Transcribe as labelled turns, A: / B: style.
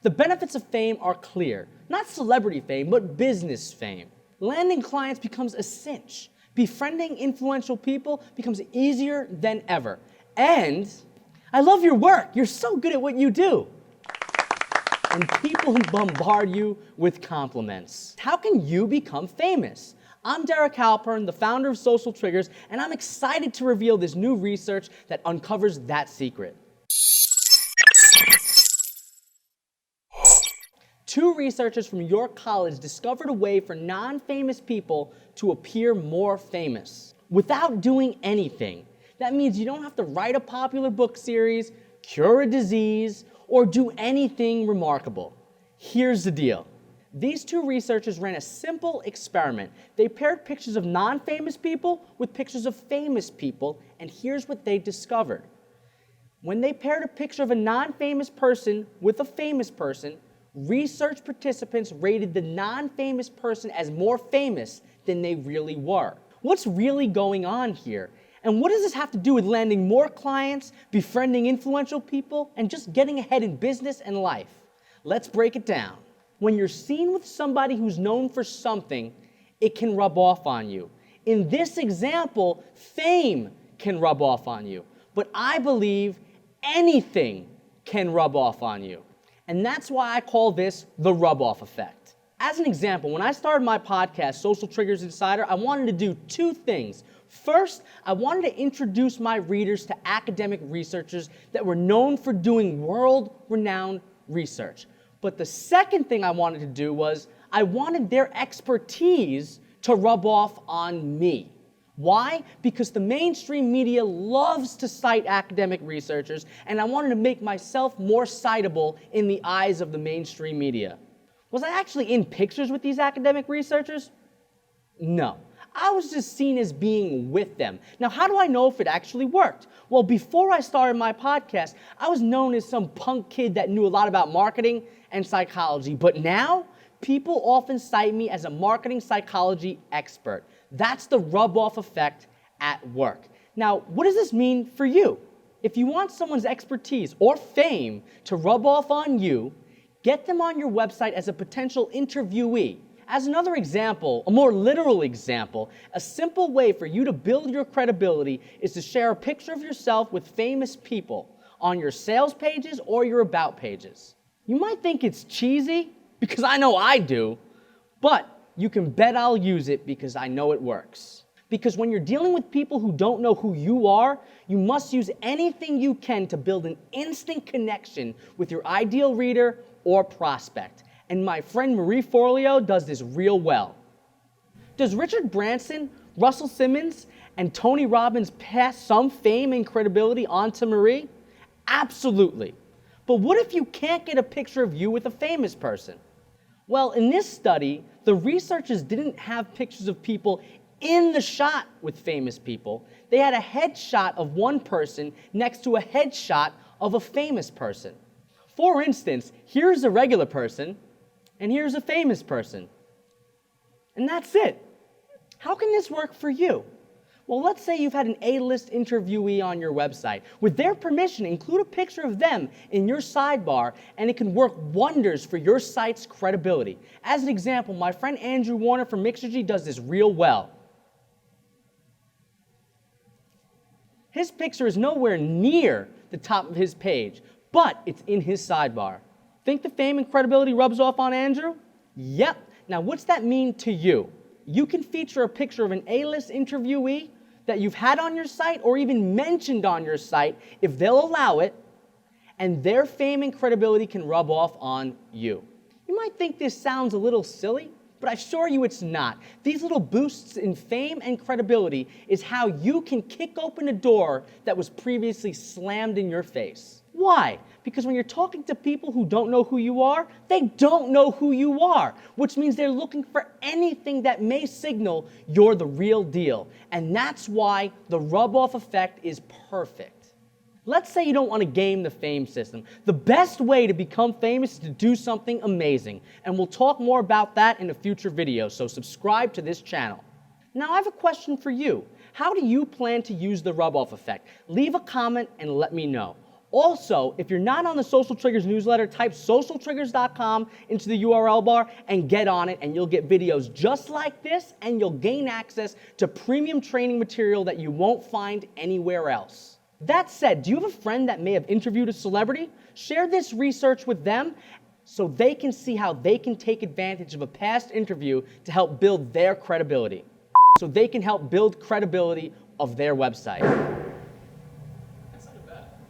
A: The benefits of fame are clear. Not celebrity fame, but business fame. Landing clients becomes a cinch. Befriending influential people becomes easier than ever. And I love your work. You're so good at what you do. And people bombard you with compliments. How can you become famous? I'm Derek Halpern, the founder of Social Triggers, and I'm excited to reveal this new research that uncovers that secret. Two researchers from York College discovered a way for non-famous people to appear more famous without doing anything. That means you don't have to write a popular book series, cure a disease, or do anything remarkable. Here's the deal. These two researchers ran a simple experiment. They paired pictures of non-famous people with pictures of famous people, and here's what they discovered. When they paired a picture of a non-famous person with a famous person, research participants rated the non-famous person as more famous than they really were. What's really going on here? And what does this have to do with landing more clients, befriending influential people, and just getting ahead in business and life? Let's break it down. When you're seen with somebody who's known for something, it can rub off on you. In this example, fame can rub off on you. But I believe anything can rub off on you. And that's why I call this the rub-off effect. As an example, when I started my podcast, Social Triggers Insider, I wanted to do two things. First, I wanted to introduce my readers to academic researchers that were known for doing world-renowned research. But the second thing I wanted to do was I wanted their expertise to rub off on me. Why? Because the mainstream media loves to cite academic researchers, and I wanted to make myself more citable in the eyes of the mainstream media. Was I actually in pictures with these academic researchers? No. I was just seen as being with them. Now, how do I know if it actually worked? Well, before I started my podcast, I was known as some punk kid that knew a lot about marketing and psychology. But now, people often cite me as a marketing psychology expert. That's the rub-off effect at work. Now, what does this mean for you? If you want someone's expertise or fame to rub off on you, get them on your website as a potential interviewee. As another example, a more literal example, a simple way for you to build your credibility is to share a picture of yourself with famous people on your sales pages or your about pages. You might think it's cheesy, because I know I do, but you can bet I'll use it because I know it works. Because when you're dealing with people who don't know who you are, you must use anything you can to build an instant connection with your ideal reader or prospect. And my friend Marie Forleo does this real well. Does Richard Branson, Russell Simmons, and Tony Robbins pass some fame and credibility on to Marie? Absolutely. But what if you can't get a picture of you with a famous person? Well, in this study, the researchers didn't have pictures of people in the shot with famous people. They had a headshot of one person next to a headshot of a famous person. For instance, here's a regular person, and here's a famous person. And that's it. How can this work for you? Well, let's say you've had an A-list interviewee on your website. With their permission, include a picture of them in your sidebar, and it can work wonders for your site's credibility. As an example, my friend Andrew Warner from Mixergy does this real well. His picture is nowhere near the top of his page, but it's in his sidebar. Think the fame and credibility rubs off on Andrew? Yep. Now, what's that mean to you? You can feature a picture of an A-list interviewee that you've had on your site or even mentioned on your site if they'll allow it, and their fame and credibility can rub off on you. You might think this sounds a little silly, but I assure you it's not. These little boosts in fame and credibility is how you can kick open a door that was previously slammed in your face. Why? Because when you're talking to people who don't know who you are, they don't know who you are, which means they're looking for anything that may signal you're the real deal. And that's why the rub-off effect is perfect. Let's say you don't want to game the fame system. The best way to become famous is to do something amazing. And we'll talk more about that in a future video, so subscribe to this channel. Now I have a question for you. How do you plan to use the rub-off effect? Leave a comment and let me know. Also, if you're not on the Social Triggers newsletter, type socialtriggers.com into the URL bar and get on it, and you'll get videos just like this, and you'll gain access to premium training material that you won't find anywhere else. That said, do you have a friend that may have interviewed a celebrity? Share this research with them so they can see how they can take advantage of a past interview to help build their credibility. So they can help build credibility of their website.